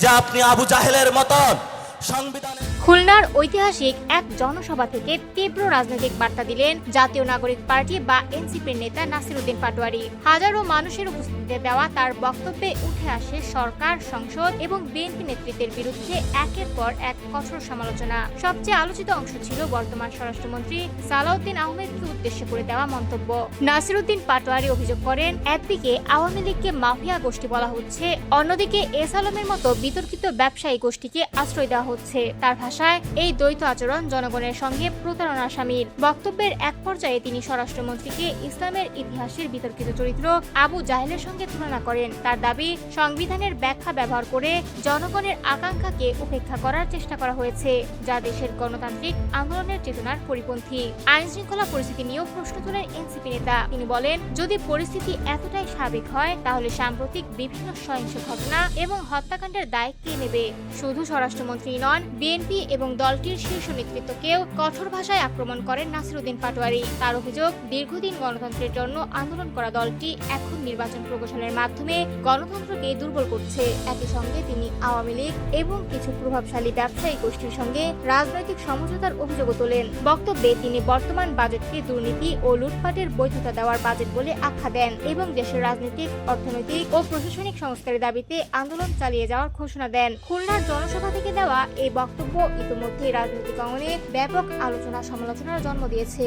যে আপনি আবু জাহেলের মতন সংবিধানে। খুলনার ঐতিহাসিক এক জনসভা থেকে তীব্র রাজনৈতিক বার্তা দিলেন জাতীয় নাগরিক পার্টি বা এনসিপির নেতা নাসিরউদ্দিন পাটোয়ারী। হাজারো মানুষের উপস্থিতিতে দেওয়া তার বক্তব্যে উঠে আসে সরকার, সংসদ এবং বিএনপি নেতৃত্বের বিরুদ্ধে একের পর এক কঠোর সমালোচনা। সবচেয়ে আলোচিত অংশ ছিল বর্তমান স্বরাষ্ট্রমন্ত্রী সালাউদ্দিন আহমেদকে উদ্দেশ্য করে দেওয়া মন্তব্য। নাসিরউদ্দিন পাটোয়ারী অভিযোগ করেন, একদিকে আওয়ামী লীগকে মাফিয়া গোষ্ঠী বলা হচ্ছে, অন্যদিকে এস আলমের মতো বিতর্কিত ব্যবসায়ী গোষ্ঠীকে আশ্রয় দেওয়া হচ্ছে। তার ভাষায় এই দ্বৈত আচরণ জনগণের সঙ্গে প্রতারণার শামিল। বক্তব্যের এক পর্যায়ে তিনি স্বরাষ্ট্রমন্ত্রীকে ইসলামের ইতিহাসের বিতর্কিত চরিত্র আবু জাহেলের সঙ্গে তুলনা করেন। তার দাবি, সংবিধানের ব্যাখ্যা ব্যবহার করে জনগণের আকাঙ্ক্ষাকে উপেক্ষা করার চেষ্টা করা হয়েছে, যা দেশের গণতান্ত্রিক আন্দোলনের চেতনার পরিপন্থী। আইন শৃঙ্খলা পরিস্থিতি নিয়েও প্রশ্ন তোলেন এনসিপি নেতা। তিনি বলেন, যদি পরিস্থিতি এতটাই স্বাভাবিক হয় তাহলে সাম্প্রতিক বিভিন্ন সহিংস ঘটনা এবং হত্যাকাণ্ডের দায় কে নেবে? শুধু স্বরাষ্ট্রমন্ত্রী নন, বিএনপি এবং দলটির শীর্ষ নেতৃত্বকেও কঠোর ভাষায় আক্রমণ করেন নাসিরউদ্দিন পাটোয়ারী। তার অভিযোগ, দীর্ঘদিন গণতন্ত্রের জন্য আন্দোলন করা দলটি এখন নির্বাচন প্রকৌশলের মাধ্যমে গণতন্ত্রকে দুর্বল করছে। একই সঙ্গে তিনি আওয়ামী লীগ এবং কিছু প্রভাবশালী ব্যবসায়ী গোষ্ঠীর সঙ্গে রাজনৈতিক সমঝোতার অভিযোগও তোলেন। বক্তব্যে তিনি বর্তমান বাজেটকে দুর্নীতি ও লুটপাটের বৈধতা দেওয়ার বাজেট বলে আখ্যা দেন এবং দেশের রাজনৈতিক, অর্থনৈতিক ও প্রশাসনিক সংস্কারের দাবিতে আন্দোলন চালিয়ে যাওয়ার ঘোষণা দেন। খুলনার জনসভা থেকে দেওয়া এই বক্তব্য ইতিমধ্যে রাজনৈতিক অঙ্গনে ব্যাপক আলোচনা সমালোচনার জন্ম দিয়েছে।